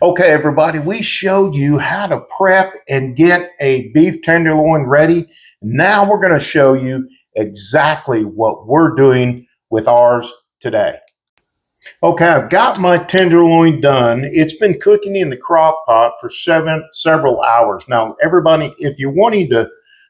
Okay, everybody, we showed you how to prep and get a beef tenderloin ready. Now we're going to show you exactly what we're doing with ours today. Okay, I've got my tenderloin done. It's been cooking in the crock pot for several hours. Now, everybody, if you're wanting to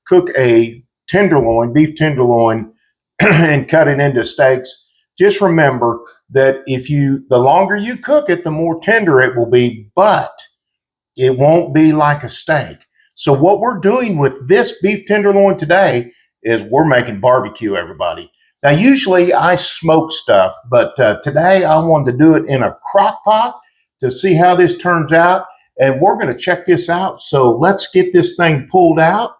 cook a tenderloin, beef tenderloin, and cut it into steaks, just remember that the longer you cook it, the more tender it will be, but it won't be like a steak. So what we're doing with this beef tenderloin today is we're making barbecue, everybody. Now, usually I smoke stuff, but today I wanted to do it in a crock pot to see how this turns out, and we're going to check this out. So let's get this thing pulled out.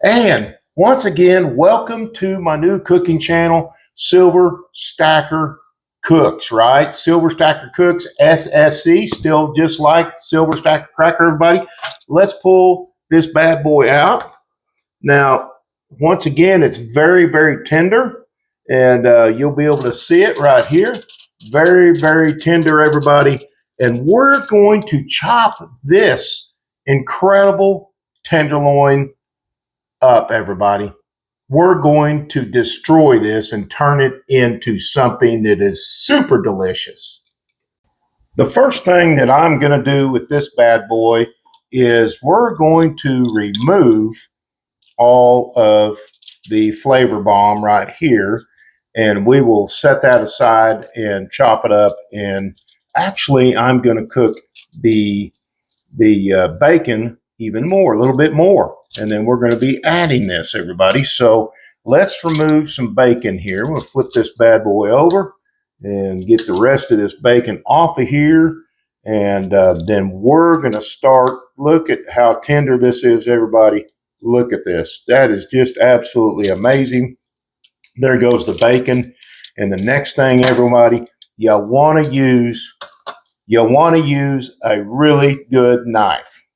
And once again, welcome to my new cooking channel, Silver Stacker Cooks, right? Silver Stacker Cooks, SSC, still just like Silver Stacker Cracker, everybody. Let's pull this bad boy out. Now, once again, it's very, very tender, and you'll be able to see it right here. Very, very tender, everybody. And we're going to chop this incredible tenderloin up, everybody. We're going to destroy this and turn it into something that is super delicious. The first thing that I'm going to do with this bad boy is we're going to remove all of the flavor bomb right here, and we will set that aside and chop it up. And actually, I'm going to cook the bacon even more, a little bit more. And then we're going to be adding this, everybody. So let's remove some bacon here. We'll flip this bad boy over and get the rest of this bacon off of here. And then we're going to start. Look at how tender this is, everybody. Look at this. That is just absolutely amazing. There goes the bacon. And the next thing, everybody, you want to use a really good knife.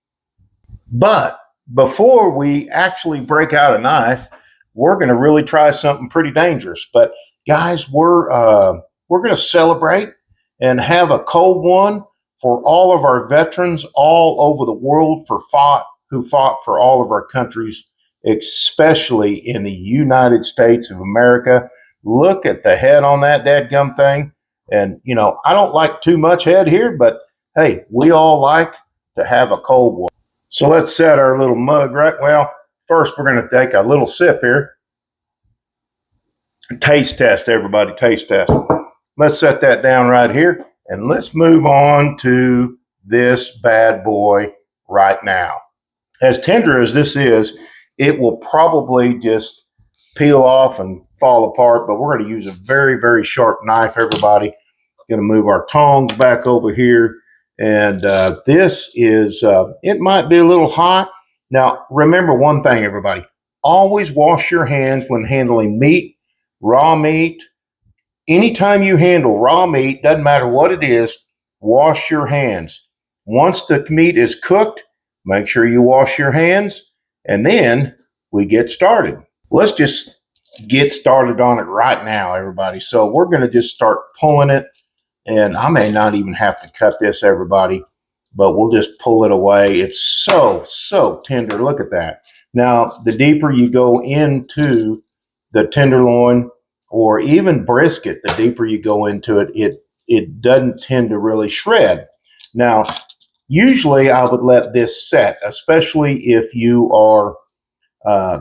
But before we actually break out a knife, we're going to really try something pretty dangerous. But guys, we're going to celebrate and have a cold one for all of our veterans all over the world who fought for all of our countries, especially in the United States of America. Look at the head on that dadgum thing. And, you know, I don't like too much head here, but hey, we all like to have a cold one. So let's set our little mug right. Well, first we're going to take a little sip here. Taste test, everybody, taste test. Let's set that down right here, and let's move on to this bad boy right now. As tender as this is, it will probably just peel off and fall apart, but we're going to use a very, very sharp knife, everybody. Going to move our tongs back over here. And this is, it might be a little hot. Now, remember one thing, everybody. Always wash your hands when handling meat, raw meat. Anytime you handle raw meat, doesn't matter what it is, wash your hands. Once the meat is cooked, make sure you wash your hands, and then we get started. Let's just get started on it right now, everybody. So we're going to just start pulling it. And I may not even have to cut this, everybody, but we'll just pull it away. It's so, so tender. Look at that. Now, the deeper you go into the tenderloin or even brisket, the deeper you go into it, it doesn't tend to really shred. Now, usually I would let this set, especially if you are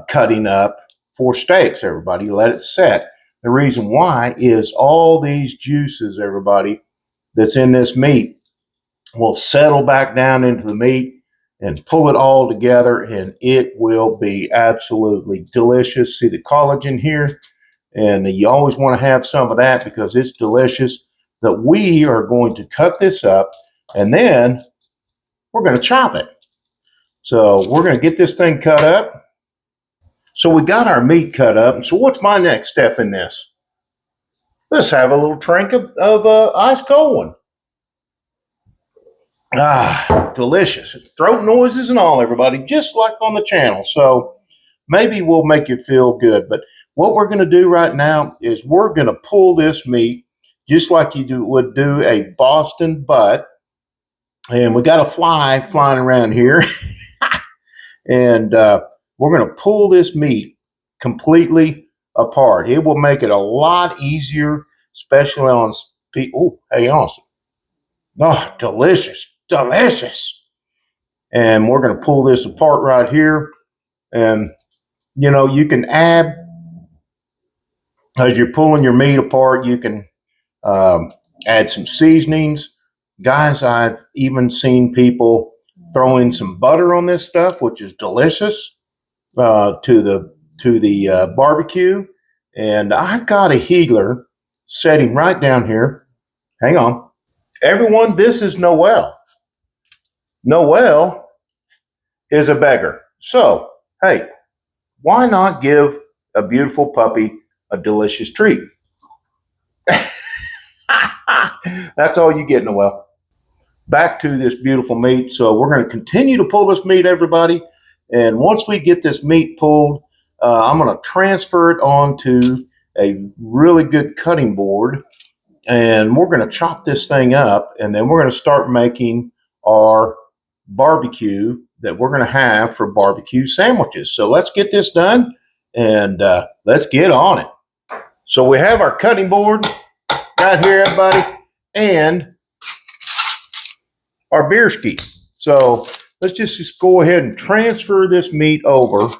cutting up for steaks, everybody. Let it set. The reason why is all these juices, everybody, that's in this meat will settle back down into the meat and pull it all together, and it will be absolutely delicious. See the collagen here? And you always want to have some of that because it's delicious. That we are going to cut this up, and then we're going to chop it. So we're going to get this thing cut up. So we got our meat cut up. So what's my next step in this? Let's have a little drink of ice cold one. Ah, delicious. Throat noises and all, everybody, just like on the channel. So maybe we'll make you feel good. But what we're going to do right now is we're going to pull this meat just like you would do a Boston butt. And we got a fly flying around here. And we're going to pull this meat completely apart. It will make it a lot easier, especially on oh, hey, awesome. Oh, delicious, delicious. And we're going to pull this apart right here. And, you know, you can add, as you're pulling your meat apart, you can add some seasonings. Guys, I've even seen people throwing some butter on this stuff, which is delicious, to the barbecue. And I've got a healer setting right down here. Hang on. Everyone, this is Noelle. Noelle is a beggar. So, hey, why not give a beautiful puppy a delicious treat? That's all you get, Noelle. Back to this beautiful meat. So we're going to continue to pull this meat, everybody. And once we get this meat pulled, I'm going to transfer it onto a really good cutting board. And we're going to chop this thing up. And then we're going to start making our barbecue that we're going to have for barbecue sandwiches. So let's get this done and let's get on it. So we have our cutting board right here, everybody, and our beer ski. So let's just go ahead and transfer this meat over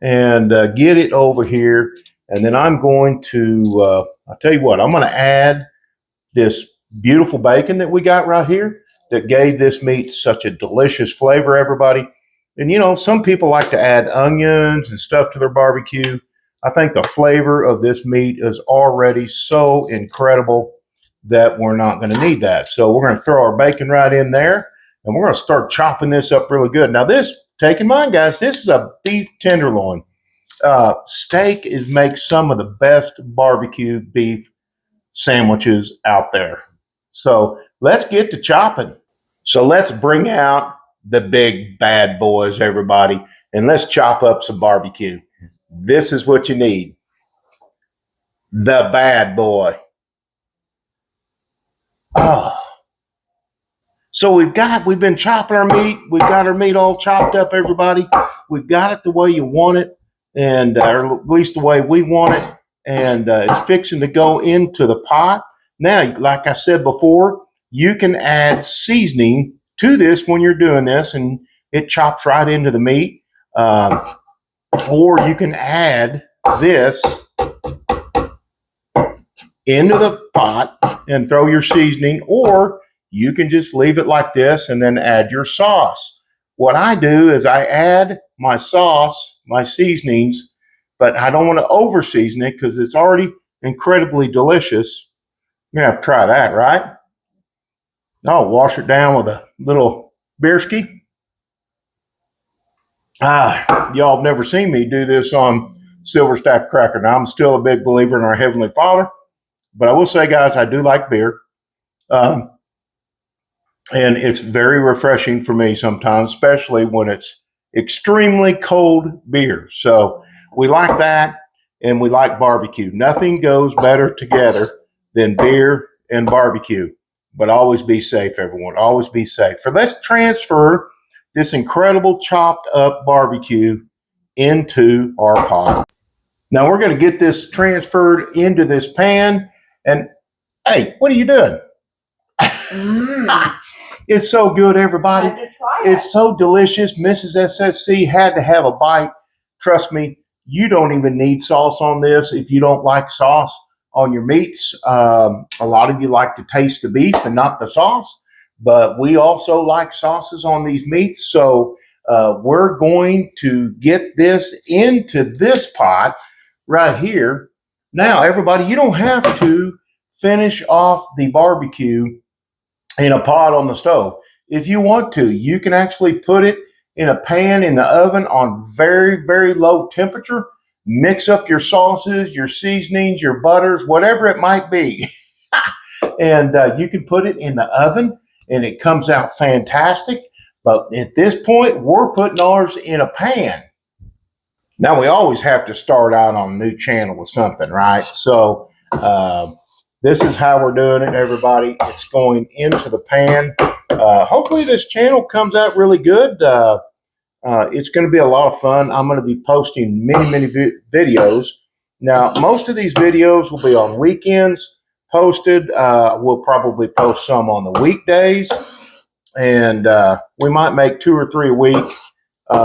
and get it over here. And then I'm going to, I'll tell you what, I'm going to add this beautiful bacon that we got right here that gave this meat such a delicious flavor, everybody. And, you know, some people like to add onions and stuff to their barbecue. I think the flavor of this meat is already so incredible that we're not going to need that. So we're going to throw our bacon right in there, and we're going to start chopping this up really good. Now this, take in mind, guys, this is a beef tenderloin. Steak makes some of the best barbecue beef sandwiches out there. So let's get to chopping. So let's bring out the big bad boys, everybody, and let's chop up some barbecue. This is what you need. The bad boy. Oh. So we've been chopping our meat. We've got our meat all chopped up, everybody. We've got it the way you want it, and or at least the way we want it. And it's fixing to go into the pot. Now, like I said before, you can add seasoning to this when you're doing this, and it chops right into the meat. Or you can add this into the pot and throw your seasoning, or you can just leave it like this and then add your sauce. What I do is I add my sauce, my seasonings, but I don't want to over season it because it's already incredibly delicious. You're going to have to try that, right? I'll wash it down with a little beer ski. Y'all have never seen me do this on Silver Stack Cracker. Now, I'm still a big believer in our Heavenly Father, but I will say, guys, I do like beer. And it's very refreshing for me sometimes, especially when it's extremely cold beer. So we like that, and we like barbecue. Nothing goes better together than beer and barbecue. But always be safe, everyone. Always be safe. So let's transfer this incredible chopped up barbecue into our pot. Now we're going to get this transferred into this pan. And hey, what are you doing? It's so good, everybody. I had to try it. It's so delicious. Mrs. SSC had to have a bite. Trust me, you don't even need sauce on this if you don't like sauce on your meats. A lot of you like to taste the beef and not the sauce. But we also like sauces on these meats. So we're going to get this into this pot right here. Now, everybody, you don't have to finish off the barbecue in a pot on the stove. If you want to, you can actually put it in a pan in the oven on very, very low temperature. Mix up your sauces, your seasonings, your butters, whatever it might be. And you can put it in the oven, and it comes out fantastic. But at this point, we're putting ours in a pan. Now, we always have to start out on a new channel with something, right? So this is how we're doing it, everybody. It's going into the pan. Hopefully this channel comes out really good. It's going to be a lot of fun. I'm going to be posting many videos. Now, most of these videos will be on weekends posted. We'll probably post some on the weekdays, and we might make 2 or 3 a week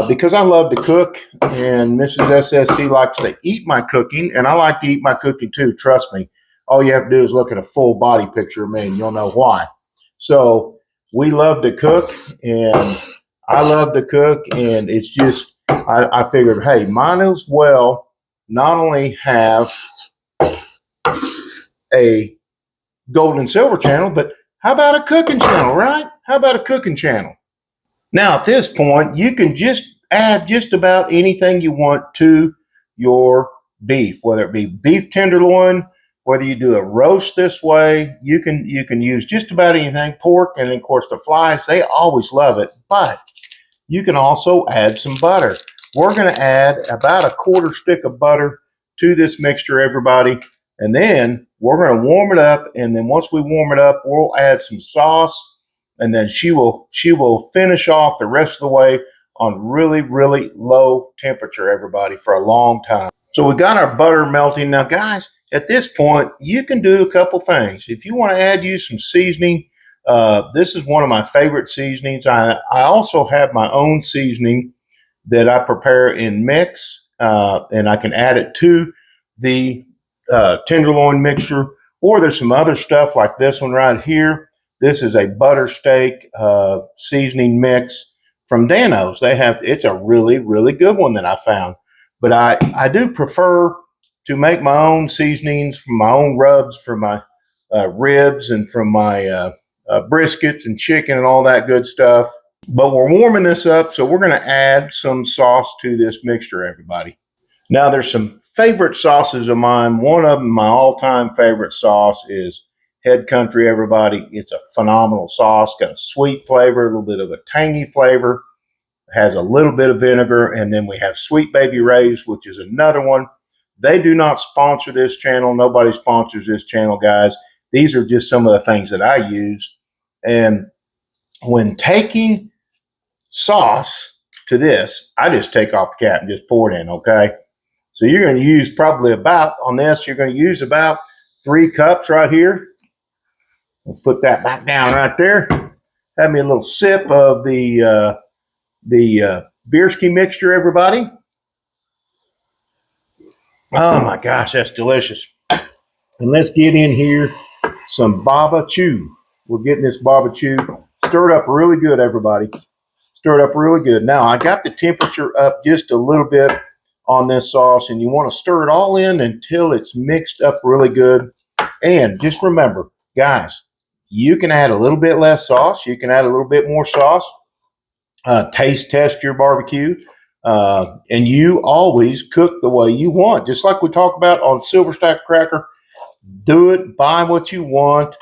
because I love to cook, and Mrs. SSC likes to eat my cooking, and I like to eat my cooking too. Trust me. All you have to do is look at a full body picture of me, and you'll know why. So we love to cook, and I love to cook, and it's just, I figured, hey, might as well not only have a gold and silver channel, but how about a cooking channel, right? How about a cooking channel? Now, at this point, you can just add just about anything you want to your beef, whether it be beef tenderloin, whether you do a roast this way, you can use just about anything. Pork, and of course the flies, they always love it, but you can also add some butter. We're going to add about a 1/4 stick of butter to this mixture, everybody, and then we're going to warm it up, and then once we warm it up, we'll add some sauce, and then she will finish off the rest of the way on really low temperature, everybody, for a long time. So we got our butter melting. Now, guys, at this point, you can do a couple things. If you want to add you some seasoning, this is one of my favorite seasonings. I also have my own seasoning that I prepare in mix, and I can add it to the tenderloin mixture, or there's some other stuff like this one right here. This is a butter steak seasoning mix from Dano's. It's a really good one that I found. But I do prefer to make my own seasonings from my own rubs for my ribs and from my briskets and chicken and all that good stuff. But we're warming this up, so we're going to add some sauce to this mixture, everybody. Now, there's some favorite sauces of mine. One of them, my all-time favorite sauce, is Head Country, everybody. It's a phenomenal sauce. Got a sweet flavor, a little bit of a tangy flavor. Has a little bit of vinegar, and then we have Sweet Baby Ray's, which is another one. They do not sponsor this channel. Nobody sponsors this channel, guys. These are just some of the things that I use. And when taking sauce to this, I just take off the cap and just pour it in, okay? So you're going to use probably about, on this, you're going to use about 3 cups right here. We'll put that back down right there. Have me a little sip of the Bierski mixture, everybody. Oh my gosh, that's delicious. And let's get in here some Baba Chew. We're getting this Baba Chew stirred up really good, everybody. Stir it up really good. Now, I got the temperature up just a little bit on this sauce, and you want to stir it all in until it's mixed up really good. And just remember, guys, you can add a little bit less sauce. You can add a little bit more sauce. Taste test your barbecue. And you always cook the way you want. Just like we talked about on Silver Stack Cracker, do it, buy what you want,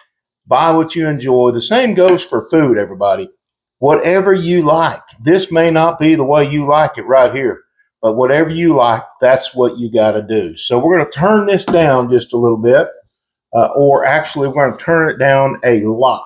buy what you enjoy. The same goes for food, everybody. Whatever you like. This may not be the way you like it right here, but whatever you like, that's what you got to do. So we're going to turn this down just a little bit, or actually we're going to turn it down a lot.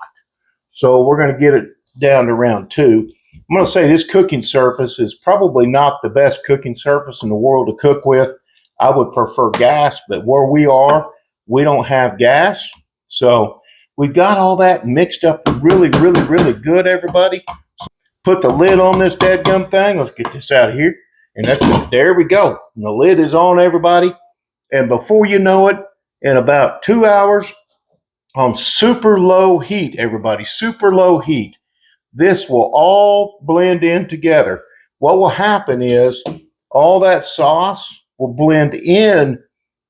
So we're going to get it down to around 2. I'm going to say this cooking surface is probably not the best cooking surface in the world to cook with. I would prefer gas, but where we are, we don't have gas. So we've got all that mixed up really good, everybody. So put the lid on this dadgum thing. Let's get this out of here. And there we go. And the lid is on, everybody. And before you know it, in about 2 hours on super low heat, everybody, super low heat, this will all blend in together. What will happen is all that sauce will blend in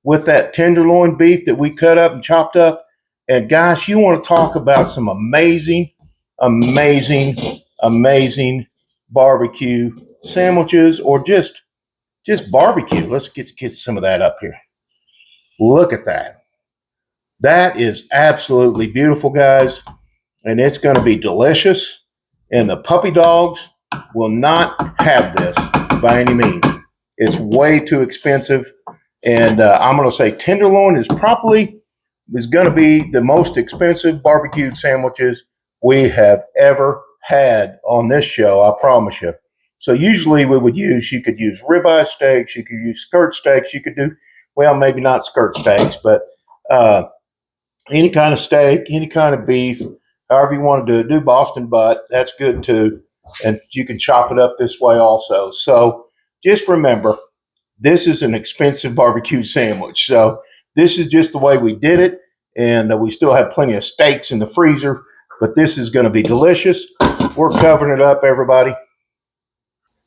with that tenderloin beef that we cut up and chopped up. And guys, you want to talk about some amazing barbecue sandwiches, or just barbecue. Let's get some of that up here. Look at that. That is absolutely beautiful, guys. And it's going to be delicious. And the puppy dogs will not have this by any means. It's way too expensive. And I'm going to say tenderloin is going to be the most expensive barbecued sandwiches we have ever had on this show, I promise you. So usually we would use, you could use ribeye steaks, you could use skirt steaks, you could do, well, maybe not skirt steaks, but uh, any kind of steak, any kind of beef, however you want to do it. Do Boston butt, that's good too. And you can chop it up this way also. So just remember, this is an expensive barbecue sandwich. So this is just the way we did it. And we still have plenty of steaks in the freezer, but this is going to be delicious. We're covering it up, everybody.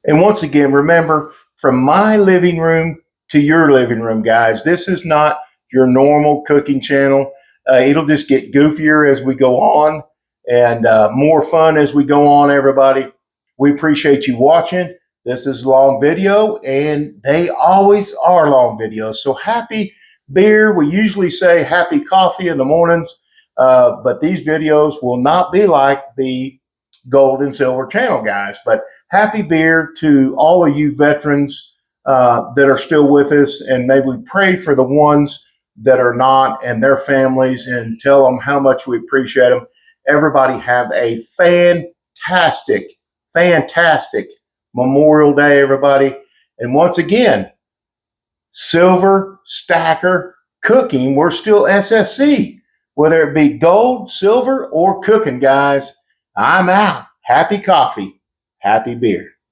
And once again, remember, from my living room to your living room, guys, this is not your normal cooking channel. It'll just get goofier as we go on and more fun as we go on, everybody. We appreciate you watching. This is a long video, and they always are long videos. So happy beer. We usually say happy coffee in the mornings, but these videos will not be like the gold and silver channel, guys. But happy beer to all of you veterans that are still with us, and may we pray for the ones that are not and their families, and tell them how much we appreciate them. Everybody have a fantastic, fantastic Memorial Day, everybody. And once again, silver, stacker, cooking, we're still SSC. Whether it be gold, silver, or cooking, guys, I'm out. Happy coffee, happy beer.